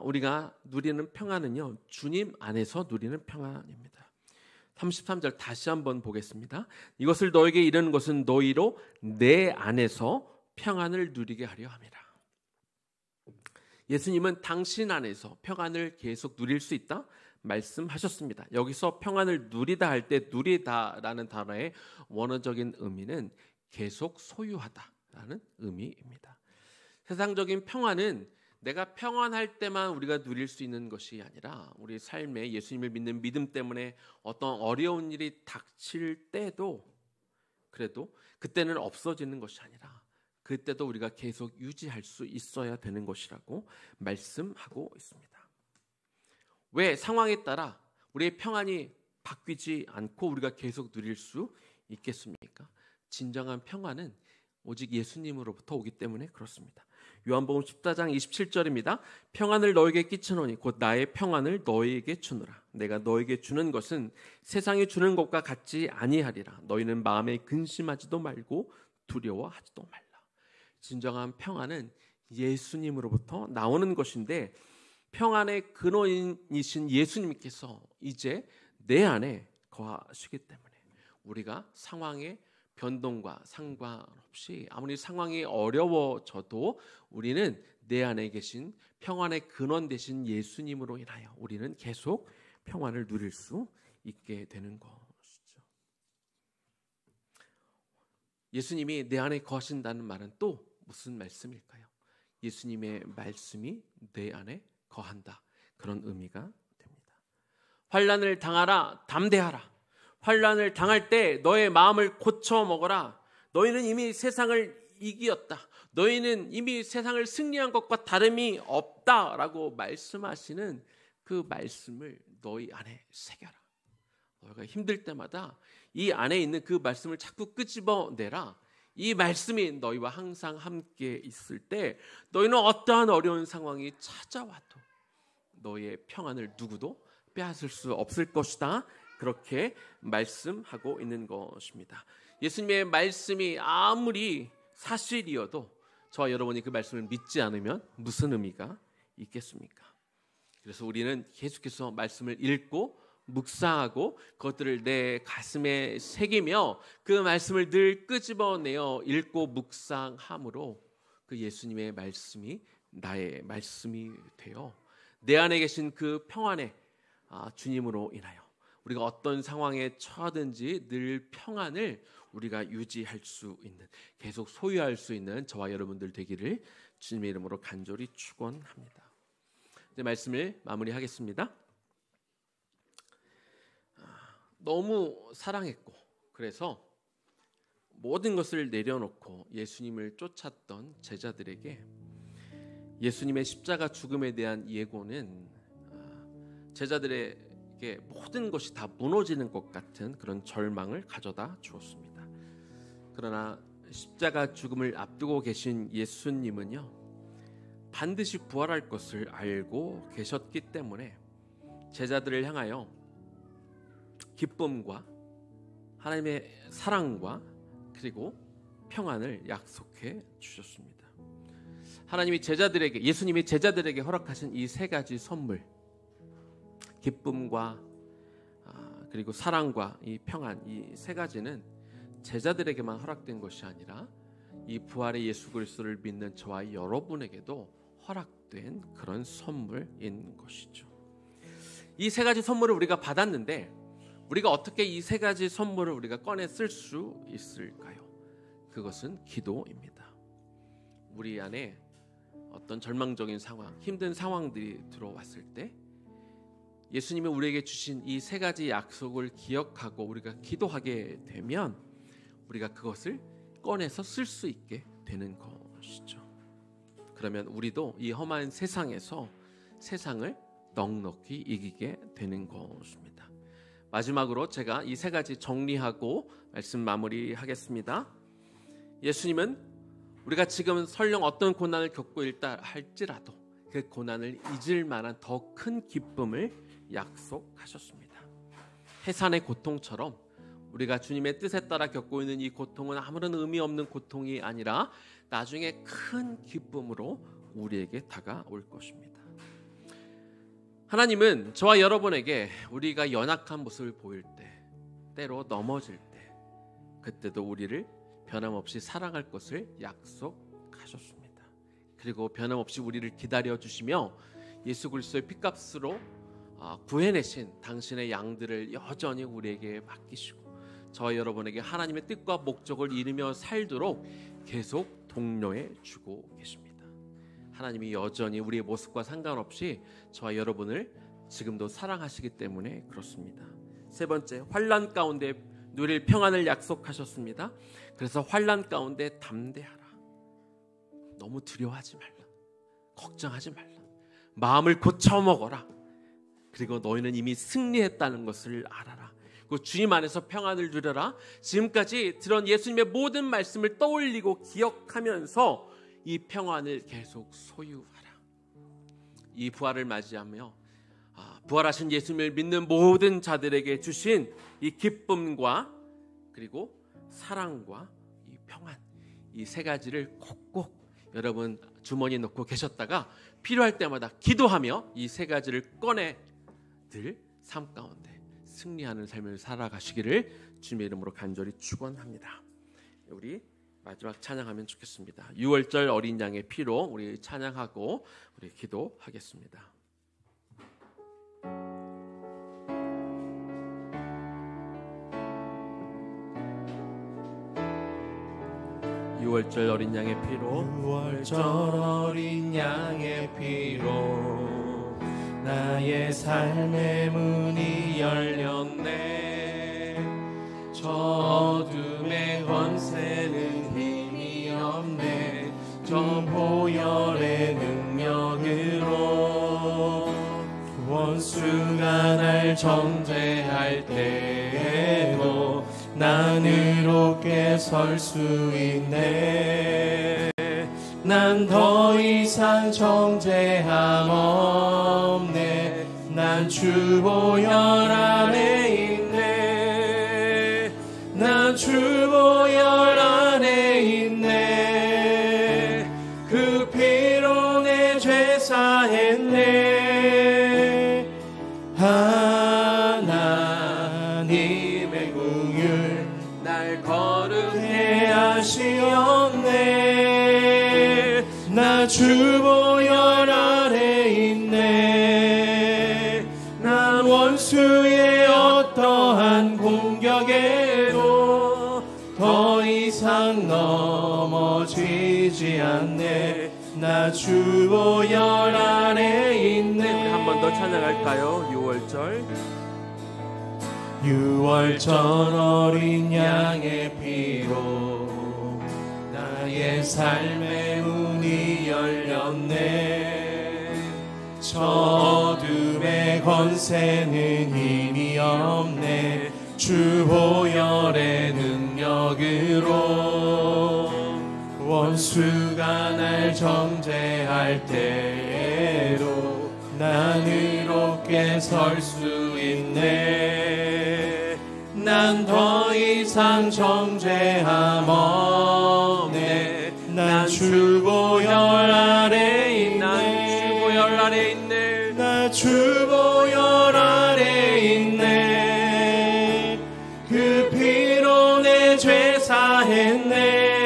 우리가 누리는 평안은요, 주님 안에서 누리는 평안입니다. 33절 다시 한번 보겠습니다. 이것을 너에게 이르는 것은 너희로 내 안에서 평안을 누리게 하려 함이라. 예수님은 당신 안에서 평안을 계속 누릴 수 있다 말씀하셨습니다. 여기서 평안을 누리다 할 때 누리다라는 단어의 원어적인 의미는 계속 소유하다라는 의미입니다. 세상적인 평안은 내가 평안할 때만 우리가 누릴 수 있는 것이 아니라 우리 삶에 예수님을 믿는 믿음 때문에 어떤 어려운 일이 닥칠 때도 그래도 그때는 없어지는 것이 아니라 그때도 우리가 계속 유지할 수 있어야 되는 것이라고 말씀하고 있습니다. 왜 상황에 따라 우리의 평안이 바뀌지 않고 우리가 계속 누릴 수 있겠습니까? 진정한 평안은 오직 예수님으로부터 오기 때문에 그렇습니다. 요한복음 14장 27절입니다. 평안을 너에게 끼치노니 곧 나의 평안을 너에게 주노라. 내가 너에게 주는 것은 세상이 주는 것과 같지 아니하리라. 너희는 마음에 근심하지도 말고 두려워하지도 말라. 진정한 평안은 예수님으로부터 나오는 것인데, 평안의 근원이신 예수님께서 이제 내 안에 거하시기 때문에 우리가 상황의 변동과 상관없이 아무리 상황이 어려워져도 우리는 내 안에 계신 평안의 근원 되신 예수님으로 인하여 우리는 계속 평안을 누릴 수 있게 되는 것이죠. 예수님이 내 안에 거하신다는 말은 또 무슨 말씀일까요? 예수님의 말씀이 내 안에 거한다. 그런 의미가 됩니다. 환난을 당하라, 담대하라. 환난을 당할 때 너의 마음을 고쳐 먹어라. 너희는 이미 세상을 이기었다. 너희는 이미 세상을 승리한 것과 다름이 없다라고 말씀하시는 그 말씀을 너희 안에 새겨라. 너희가 힘들 때마다 이 안에 있는 그 말씀을 자꾸 끄집어내라. 이 말씀이 너희와 항상 함께 있을 때 너희는 어떠한 어려운 상황이 찾아와도 너희의 평안을 누구도 빼앗을 수 없을 것이다. 그렇게 말씀하고 있는 것입니다. 예수님의 말씀이 아무리 사실이어도 저와 여러분이 그 말씀을 믿지 않으면 무슨 의미가 있겠습니까? 그래서 우리는 계속해서 말씀을 읽고 묵상하고 그것들을 내 가슴에 새기며 그 말씀을 늘 끄집어내어 읽고 묵상함으로 그 예수님의 말씀이 나의 말씀이 되어 내 안에 계신 그 평안의 주님으로 인하여 우리가 어떤 상황에 처하든지 늘 평안을 우리가 유지할 수 있는, 계속 소유할 수 있는 저와 여러분들 되기를 주님의 이름으로 간절히 축원합니다. 이제 말씀을 마무리하겠습니다. 너무 사랑했고 그래서 모든 것을 내려놓고 예수님을 쫓았던 제자들에게 예수님의 십자가 죽음에 대한 예고는 제자들의 모든 것이 다 무너지는 것 같은 그런 절망을 가져다 주었습니다. 그러나 십자가 죽음을 앞두고 계신 예수님은요, 반드시 부활할 것을 알고 계셨기 때문에 제자들을 향하여 기쁨과 하나님의 사랑과 그리고 평안을 약속해 주셨습니다. 하나님이 제자들에게, 예수님이 제자들에게 허락하신 이 세 가지 선물, 기쁨과 그리고 사랑과 이 평안, 이 세 가지는 제자들에게만 허락된 것이 아니라 이 부활의 예수 그리스도를 믿는 저와 여러분에게도 허락된 그런 선물인 것이죠. 이 세 가지 선물을 우리가 받았는데 우리가 어떻게 이 세 가지 선물을 우리가 꺼내 쓸 수 있을까요? 그것은 기도입니다. 우리 안에 어떤 절망적인 상황, 힘든 상황들이 들어왔을 때 예수님이 우리에게 주신 이 세 가지 약속을 기억하고 우리가 기도하게 되면 우리가 그것을 꺼내서 쓸 수 있게 되는 것이죠. 그러면 우리도 이 험한 세상에서 세상을 넉넉히 이기게 되는 것입니다. 마지막으로 제가 이 세 가지 정리하고 말씀 마무리하겠습니다. 예수님은 우리가 지금 설령 어떤 고난을 겪고 있다 할지라도 그 고난을 잊을 만한 더 큰 기쁨을 약속하셨습니다. 해산의 고통처럼 우리가 주님의 뜻에 따라 겪고 있는 이 고통은 아무런 의미 없는 고통이 아니라 나중에 큰 기쁨으로 우리에게 다가올 것입니다. 하나님은 저와 여러분에게 우리가 연약한 모습을 보일 때, 때로 넘어질 때, 그때도 우리를 변함없이 사랑할 것을 약속하셨습니다. 그리고 변함없이 우리를 기다려주시며 예수 그리스도의 핏값으로 구해내신 당신의 양들을 여전히 우리에게 맡기시고 저와 여러분에게 하나님의 뜻과 목적을 이루며 살도록 계속 독려해 주고 계십니다. 하나님이 여전히 우리의 모습과 상관없이 저와 여러분을 지금도 사랑하시기 때문에 그렇습니다. 세 번째, 환난 가운데 누릴 평안을 약속하셨습니다. 그래서 환난 가운데 담대하라. 너무 두려워하지 말라. 걱정하지 말라. 마음을 고쳐먹어라. 그리고 너희는 이미 승리했다는 것을 알아라. 그 주님 안에서 평안을 누려라. 지금까지 들은 예수님의 모든 말씀을 떠올리고 기억하면서 이 평안을 계속 소유하라. 이 부활을 맞이하며 부활하신 예수님을 믿는 모든 자들에게 주신 이 기쁨과 그리고 사랑과 이 평안, 이 세 가지를 꼭꼭 여러분 주머니에 넣고 계셨다가 필요할 때마다 기도하며 이 세 가지를 꺼내 늘 삶 가운데 승리하는 삶을 살아가시기를 주님의 이름으로 간절히 축원합니다. 우리 마지막 찬양하면 좋겠습니다. 6월절 어린 양의 피로 우리 찬양하고 우리 기도하겠습니다. 6월절 어린 양의 피로 6월절 어린 양의 피로 나의 삶의 문이 열렸네. 저 어둠의 권세는 힘이 없네. 저 보혈의 능력으로 원수가 날 정죄할 때에도 난 의롭게 설 수 있네. 난 더 이상 정죄함 없네. 난 주 보혈 안에 있네. 난 주 보혈 안에 있네. 그 피로 내 죄 사했네. 하나님의 긍휼 날 거룩해 하시었네. 나 주 보혈 아래 있네. 난 원수의 어떠한 공격에도 더 이상 넘어지지 않네. 나 주 보혈 아래 있네. 우리 한 번 더 찬양할까요? 6월절 어린 양의 피로 나의 삶의 문이 열렸네. 저 어둠의 권세는 힘이 없네. 주 보혈의 능력으로 원수가 날 정죄할 때에도 난 의롭게 설 수 있네. 난 더 이상 정죄함 없네. 난 주보혈 아래 있네. 난 주보혈 아래 있네. 난 주보혈 아래 있네. 그 피로 내 죄 사했네.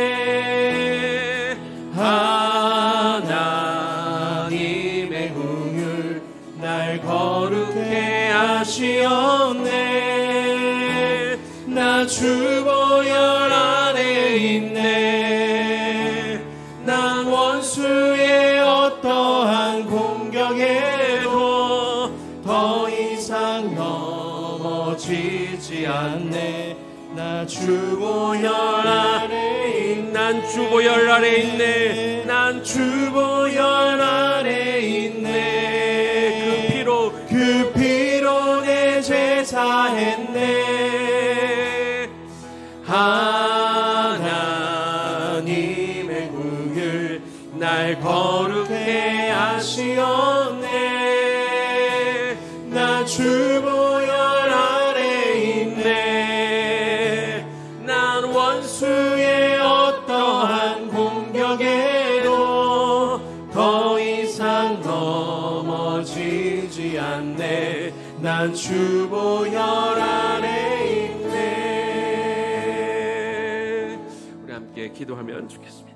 하나님의 긍휼 날 거룩해 하시었네. 나 주보혈 아래 있네. 난 원수의 어떠한 공격에도 더 이상 넘어지지 않네. 나 주보혈 아래 있네. 난 주보혈 아래 있네. 난 주보혈 아래 있네. 그 피로 내 죄 사했네. 하나님의 긍휼 날 거룩해 하시었네. 나 주보혈 아래 있네. 난 원수의 어떠한 공격에도 더 이상 넘어지지 않네. 난 주보혈 아래 있네. 우리 함께 기도하면 좋겠습니다.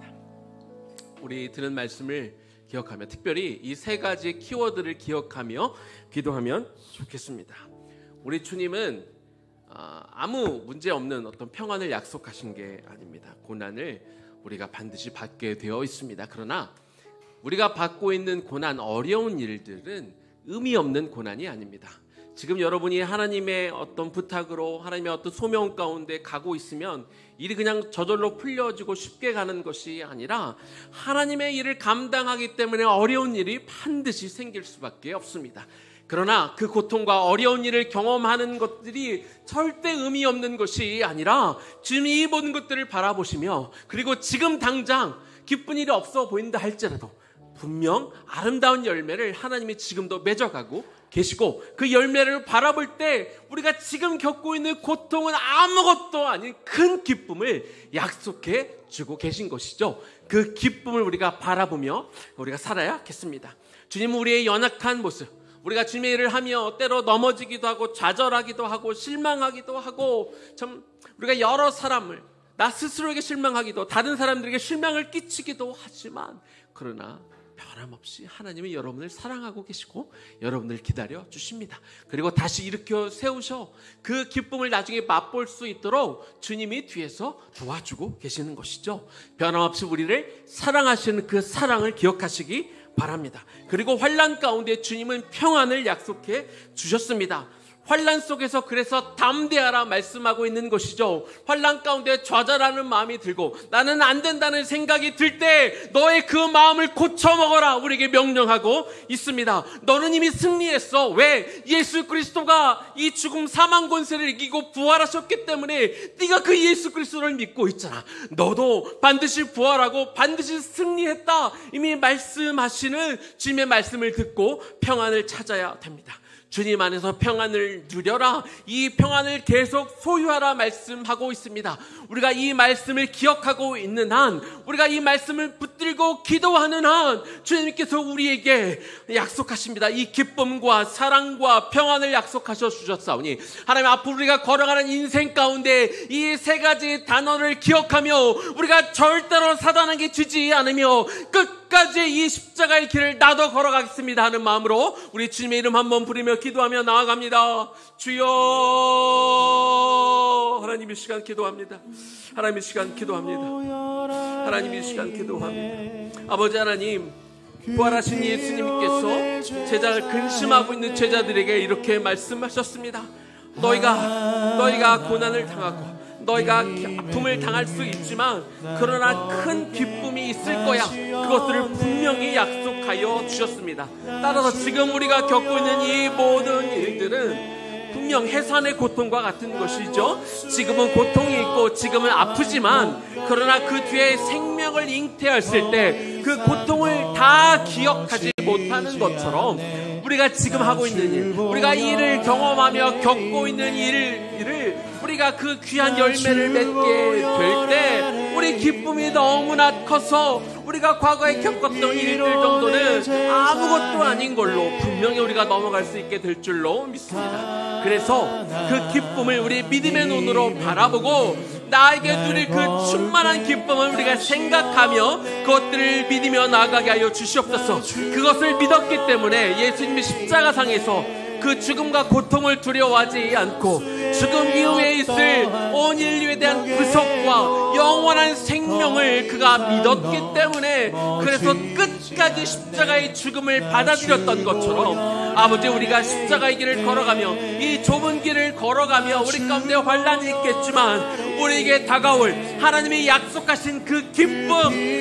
우리 들은 말씀을 기억하며 특별히 이 세 가지 키워드를 기억하며 기도하면 좋겠습니다. 우리 주님은 아무 문제 없는 어떤 평안을 약속하신 게 아닙니다. 고난을 우리가 반드시 받게 되어 있습니다. 그러나 우리가 받고 있는 고난, 어려운 일들은 의미 없는 고난이 아닙니다. 지금 여러분이 하나님의 어떤 부탁으로 하나님의 어떤 소명 가운데 가고 있으면 일이 그냥 저절로 풀려지고 쉽게 가는 것이 아니라 하나님의 일을 감당하기 때문에 어려운 일이 반드시 생길 수밖에 없습니다. 그러나 그 고통과 어려운 일을 경험하는 것들이 절대 의미 없는 것이 아니라 주님이 이 모든 것들을 바라보시며 그리고 지금 당장 기쁜 일이 없어 보인다 할지라도 분명 아름다운 열매를 하나님이 지금도 맺어가고 계시고 그 열매를 바라볼 때 우리가 지금 겪고 있는 고통은 아무것도 아닌 큰 기쁨을 약속해 주고 계신 것이죠. 그 기쁨을 우리가 바라보며 우리가 살아야겠습니다. 주님은 우리의 연약한 모습, 우리가 주님의 일을 하며 때로 넘어지기도 하고 좌절하기도 하고 실망하기도 하고 참 우리가 여러 사람을 나 스스로에게 실망하기도 다른 사람들에게 실망을 끼치기도 하지만 그러나 변함없이 하나님은 여러분을 사랑하고 계시고 여러분을 기다려 주십니다. 그리고 다시 일으켜 세우셔 그 기쁨을 나중에 맛볼 수 있도록 주님이 뒤에서 도와주고 계시는 것이죠. 변함없이 우리를 사랑하시는 그 사랑을 기억하시기 바랍니다. 그리고 환난 가운데 주님은 평안을 약속해 주셨습니다. 환난 속에서 그래서 담대하라 말씀하고 있는 것이죠. 환난 가운데 좌절하는 마음이 들고 나는 안 된다는 생각이 들 때 너의 그 마음을 고쳐먹어라 우리에게 명령하고 있습니다. 너는 이미 승리했어. 왜? 예수 그리스도가 이 죽음 사망 권세를 이기고 부활하셨기 때문에 네가 그 예수 그리스도를 믿고 있잖아. 너도 반드시 부활하고 반드시 승리했다 이미 말씀하시는 주님의 말씀을 듣고 평안을 찾아야 됩니다. 주님 안에서 평안을 누려라. 이 평안을 계속 소유하라 말씀하고 있습니다. 우리가 이 말씀을 기억하고 있는 한, 우리가 이 말씀을 붙들고 기도하는 한 주님께서 우리에게 약속하십니다. 이 기쁨과 사랑과 평안을 약속하셔 주셨사오니 하나님 앞으로 우리가 걸어가는 인생 가운데 이 세 가지 단어를 기억하며 우리가 절대로 사단에게 지지 않으며 끝까지 이 십자가의 길을 나도 걸어가겠습니다 하는 마음으로 우리 주님의 이름 한번 부르며 기도하며 나아갑니다. 주여. 하나님 이 시간 기도합니다. 하나님 이 시간 기도합니다. 하나님 이 시간 기도합니다. 아버지 하나님, 부활하신 예수님께서 제자를 근심하고 있는 제자들에게 이렇게 말씀하셨습니다. 너희가 고난을 당하고 너희가 아픔을 당할 수 있지만 그러나 큰 기쁨이 있을 거야. 그것들을 분명히 약속하여 주셨습니다. 따라서 지금 우리가 겪고 있는 이 모든 일들은 분명 해산의 고통과 같은 것이죠. 지금은 고통이 있고 지금은 아프지만 그러나 그 뒤에 생명을 잉태했을 때 그 고통을 다 기억하지 못하는 것처럼 우리가 지금 하고 있는 일, 우리가 이 일을 경험하며 겪고 있는 일을 우리가 그 귀한 열매를 맺게 될 때 우리 기쁨이 너무나 커서 우리가 과거에 겪었던 일들 정도는 아무것도 아닌 걸로 분명히 우리가 넘어갈 수 있게 될 줄로 믿습니다. 그래서 그 기쁨을 우리 믿음의 눈으로 바라보고 나에게 누릴 그 충만한 기쁨을 우리가 생각하며 그것들을 믿으며 나아가게 하여 주시옵소서. 그것을 믿었기 때문에 예수님이 십자가상에서 그 죽음과 고통을 두려워하지 않고 죽음 이후에 있을 온 인류에 대한 구속과 영원한 생명을 그가 믿었기 때문에 그래서 끝까지 십자가의 죽음을 받아들였던 것처럼 아버지, 우리가 십자가의 길을 걸어가며 이 좁은 길을 걸어가며 우리 가운데 환난이 있겠지만 우리에게 다가올 하나님이 약속하신 그 기쁨,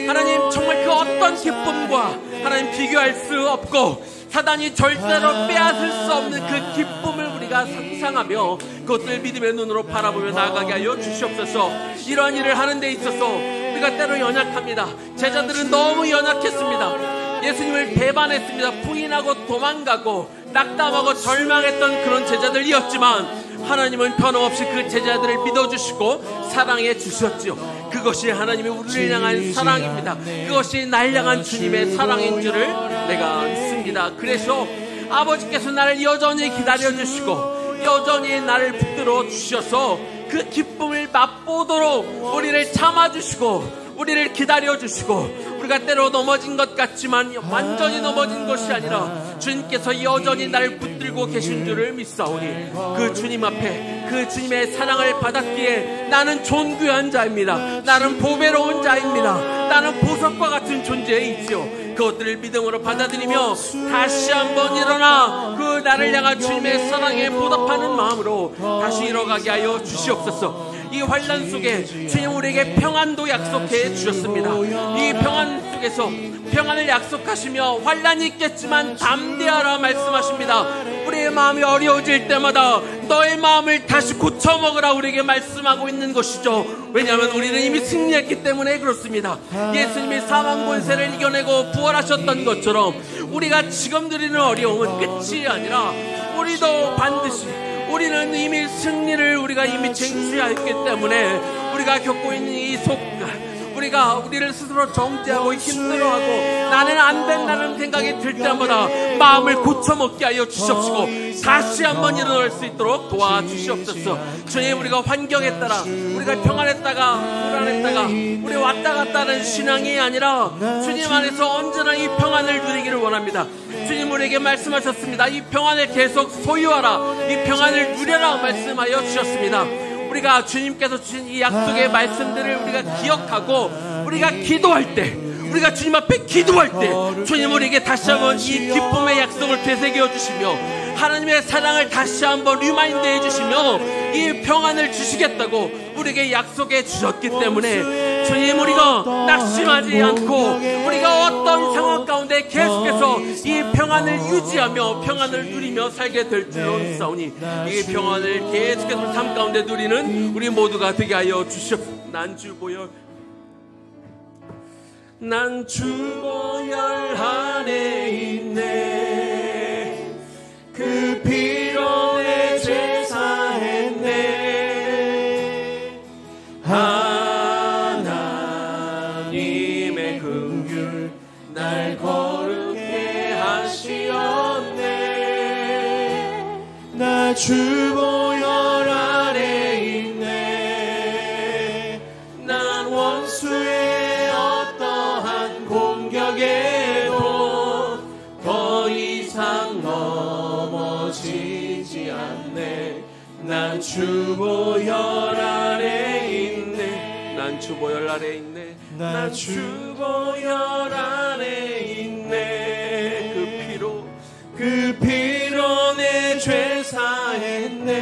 하나님 정말 그 어떤 기쁨과 하나님 비교할 수 없고 사단이 절대로 빼앗을 수 없는 그 기쁨을 우리가 상상하며 그것을 믿음의 눈으로 바라보며 나아가게 하여 주시옵소서. 이러한 일을 하는 데 있어서 우리가 때로 연약합니다. 제자들은 너무 연약했습니다. 예수님을 배반했습니다. 부인하고 도망가고 낙담하고 절망했던 그런 제자들이었지만 하나님은 변함없이 그 제자들을 믿어주시고 사랑해 주셨지요. 그것이 하나님이 우리를 향한 사랑입니다. 그것이 날 향한 주님의 사랑인 줄을 내가 믿습니다. 그래서 아버지께서 나를 여전히 기다려주시고 여전히 나를 붙들어 주셔서 그 기쁨을 맛보도록 우리를 참아주시고 우리를 기다려주시고 우리가 때로 넘어진 것 같지만 완전히 넘어진 것이 아니라 주님께서 여전히 나를 붙들고 계신 줄을 믿사오니 그 주님 앞에 그 주님의 사랑을 받았기에 나는 존귀한 자입니다. 나는 보배로운 자입니다. 나는 보석과 같은 존재에 있지요. 그것들을 믿음으로 받아들이며 다시 한번 일어나 그 나를 향한 주님의 사랑에 보답하는 마음으로 다시 일어가게 하여 주시옵소서. 이 환난 속에 주님 우리에게 평안도 약속해 주셨습니다. 이 평안 속에서 평안을 약속하시며 환난이 있겠지만 담대하라 말씀하십니다. 우리의 마음이 어려워질 때마다 너의 마음을 다시 고쳐먹으라 우리에게 말씀하고 있는 것이죠. 왜냐하면 우리는 이미 승리했기 때문에 그렇습니다. 예수님이 사망 권세를 이겨내고 부활하셨던 것처럼 우리가 지금 누리는 어려움은 끝이 아니라 우리도 반드시 우리는 이미 승리를 우리가 이미 쟁취했기 때문에 우리가 겪고 있는 이 속가 우리가 우리를 스스로 정죄하고 힘들어하고 나는 안 된다는 생각이 들 때마다 마음을 고쳐먹게 하여 주시옵시고 다시 한번 일어날 수 있도록 도와주시옵소서. 주님, 우리가 환경에 따라 우리가 평안했다가 불안했다가 우리 왔다 갔다 하는 신앙이 아니라 주님 안에서 언제나 이 평안을 누리기를 원합니다. 주님 우리에게 말씀하셨습니다. 이 평안을 계속 소유하라, 이 평안을 누려라 말씀하여 주셨습니다. 우리가 주님께서 주신 이 약속의 말씀들을 우리가 기억하고 우리가 기도할 때 우리가 주님 앞에 기도할 때 주님 우리에게 다시 한번 이 기쁨의 약속을 되새겨 주시며 하나님의 사랑을 다시 한번 리마인드 해주시며 이 평안을 주시겠다고 우리에게 약속해 주셨기 때문에 주님 우리가 낙심하지 않고 우리가 어떤 상황 가운데 계속해서 이 평안을 유지하며 평안을 누리며 살게 될 줄로 믿사오니 이 평안을 계속해서 삶 가운데 누리는 우리 모두가 되게 하여 주시옵소서. 난 주보혈 안에 있네. 그 피로 내 죄 사했네. 하나님의 긍휼 날 거룩해 하시었네. 나 주보혈 안에 있네. 난 원수의 공격에도 더 이상 넘어지지 않네. 난 주보혈 아래 있네. 난 주보혈 아래 있네. 난 주보혈 아래 있네. 그 피로 내 죄 사했네.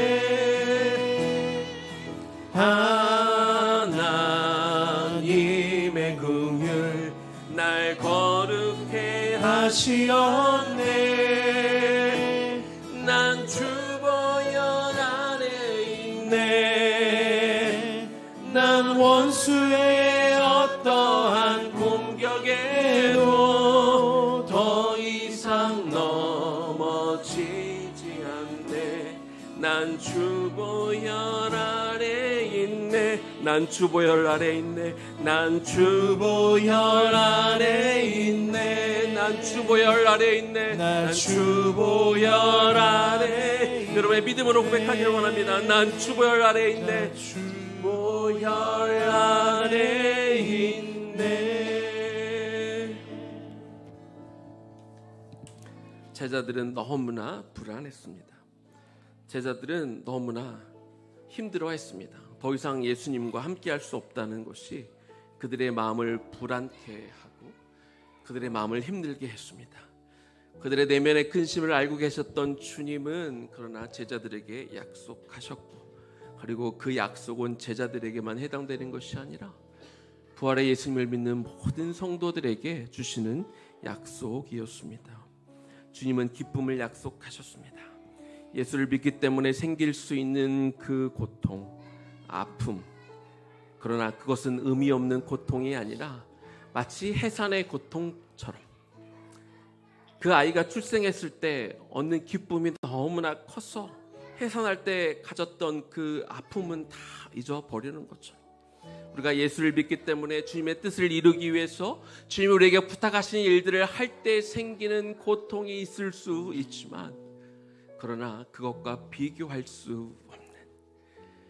하나님의 긍휼 날 거룩해 하시었네. 난 주보혈 안에 있네. 난 원수의 어떠한 공격에도 더 이상 넘어 주보혈 아래 있네. 난 주보혈 아래 있네. 난 주보혈 아래 있네. 난 주보혈 아래 있네. 난 주보혈 아래. 여러분의 믿음으로 고백하기를 원합니다. 난 주보혈 아래 있네. 주보혈 아래 있네. 제자들은 너무나 불안했습니다. 제자들은 너무나 힘들어했습니다. 더 이상 예수님과 함께할 수 없다는 것이 그들의 마음을 불안케 하고 그들의 마음을 힘들게 했습니다. 그들의 내면의 근심을 알고 계셨던 주님은 그러나 제자들에게 약속하셨고, 그리고 그 약속은 제자들에게만 해당되는 것이 아니라 부활의 예수님을 믿는 모든 성도들에게 주시는 약속이었습니다. 주님은 기쁨을 약속하셨습니다. 예수를 믿기 때문에 생길 수 있는 그 고통, 아픔, 그러나 그것은 의미 없는 고통이 아니라 마치 해산의 고통처럼 그 아이가 출생했을 때 얻는 기쁨이 너무나 커서 해산할 때 가졌던 그 아픔은 다 잊어버리는 것처럼, 우리가 예수를 믿기 때문에 주님의 뜻을 이루기 위해서 주님이 우리에게 부탁하신 일들을 할 때 생기는 고통이 있을 수 있지만, 그러나 그것과 비교할 수 없는,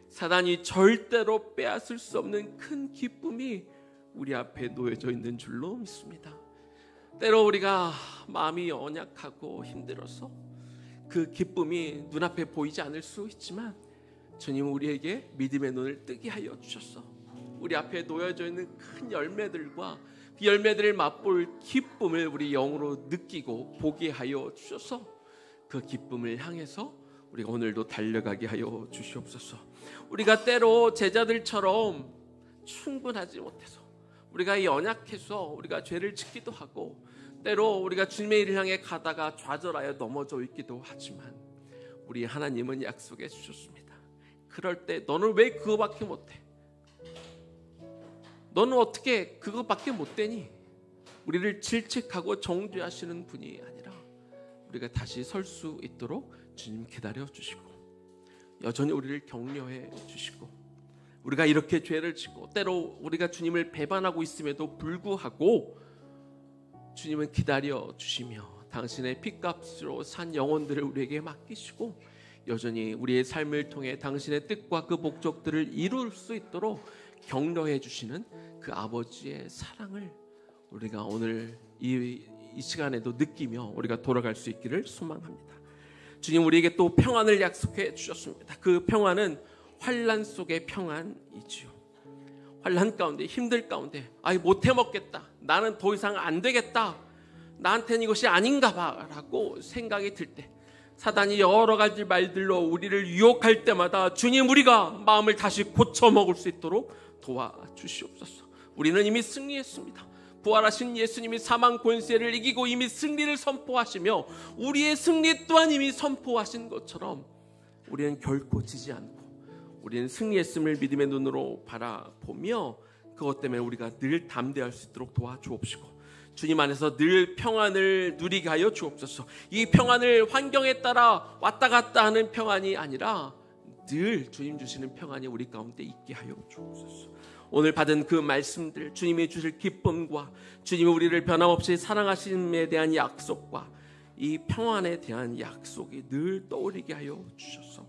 사단이 절대로 빼앗을 수 없는 큰 기쁨이 우리 앞에 놓여져 있는 줄로 믿습니다. 때로 우리가 마음이 연약하고 힘들어서 그 기쁨이 눈앞에 보이지 않을 수 있지만, 주님은 우리에게 믿음의 눈을 뜨게 하여 주셨어. 우리 앞에 놓여져 있는 큰 열매들과 그 열매들을 맛볼 기쁨을 우리 영으로 느끼고 보게 하여 주셔서 그 기쁨을 향해서 우리가 오늘도 달려가게 하여 주시옵소서. 우리가 때로 제자들처럼 충분하지 못해서, 우리가 연약해서 우리가 죄를 짓기도 하고, 때로 우리가 주님의 일을 향해 가다가 좌절하여 넘어져 있기도 하지만, 우리 하나님은 약속해 주셨습니다. 그럴 때 너는 왜 그거밖에 못해? 너는 어떻게 그것밖에 못 되니? 우리를 질책하고 정죄하시는 분이 아니라 우리가 다시 설 수 있도록 주님 기다려 주시고, 여전히 우리를 격려해 주시고, 우리가 이렇게 죄를 짓고 때로 우리가 주님을 배반하고 있음에도 불구하고 주님은 기다려 주시며 당신의 핏값으로 산 영혼들을 우리에게 맡기시고, 여전히 우리의 삶을 통해 당신의 뜻과 그 목적들을 이룰 수 있도록 격려해 주시는 그 아버지의 사랑을 우리가 오늘 이 시간에도 느끼며 우리가 돌아갈 수 있기를 소망합니다. 주님, 우리에게 또 평안을 약속해 주셨습니다. 그 평안은 환난 속의 평안이지요. 환난 가운데, 힘들 가운데, 못해 먹겠다, 나는 더 이상 안 되겠다, 나한테는 이것이 아닌가 봐 라고 생각이 들 때, 사단이 여러 가지 말들로 우리를 유혹할 때마다 주님, 우리가 마음을 다시 고쳐 먹을 수 있도록 도와주시옵소서. 우리는 이미 승리했습니다. 부활하신 예수님이 사망 권세를 이기고 이미 승리를 선포하시며, 우리의 승리 또한 이미 선포하신 것처럼 우리는 결코 지지 않고 우리는 승리했음을 믿음의 눈으로 바라보며 그것 때문에 우리가 늘 담대할 수 있도록 도와주옵시고, 주님 안에서 늘 평안을 누리게 하여 주옵소서. 이 평안을 환경에 따라 왔다 갔다 하는 평안이 아니라 늘 주님 주시는 평안이 우리 가운데 있게 하여 주옵소서. 오늘 받은 그 말씀들, 주님이 주실 기쁨과 주님이 우리를 변함없이 사랑하심에 대한 약속과 이 평안에 대한 약속이 늘 떠오르게 하여 주셔서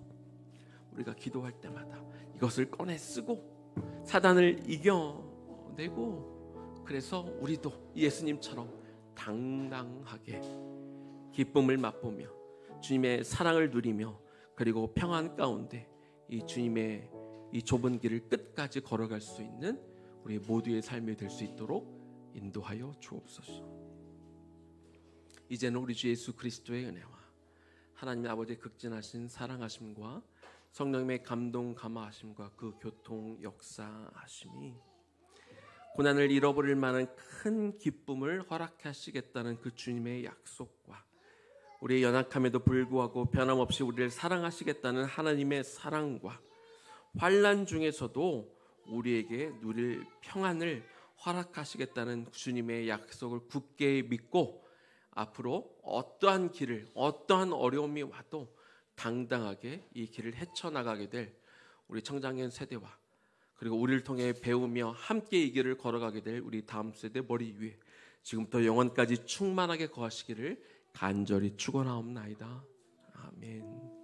우리가 기도할 때마다 이것을 꺼내 쓰고 사단을 이겨내고, 그래서 우리도 예수님처럼 당당하게 기쁨을 맛보며 주님의 사랑을 누리며, 그리고 평안 가운데 이 주님의 이 좁은 길을 끝까지 걸어갈 수 있는 우리 모두의 삶이 될 수 있도록 인도하여 주옵소서. 이제는 우리 주 예수 그리스도의 은혜와 하나님 아버지의 극진하신 사랑하심과 성령님의 감동 감화하심과 그 교통 역사하심이 고난을 잃어버릴 만한 큰 기쁨을 허락하시겠다는 그 주님의 약속과 우리의 연약함에도 불구하고 변함없이 우리를 사랑하시겠다는 하나님의 사랑과 환난 중에서도 우리에게 누릴 평안을 허락하시겠다는 주님의 약속을 굳게 믿고, 앞으로 어떠한 길을, 어떠한 어려움이 와도 당당하게 이 길을 헤쳐나가게 될 우리 청장년 세대와 그리고 우리를 통해 배우며 함께 이 길을 걸어가게 될 우리 다음 세대 머리 위에 지금부터 영원까지 충만하게 거하시기를 간절히 축원하옵나이다. 아멘.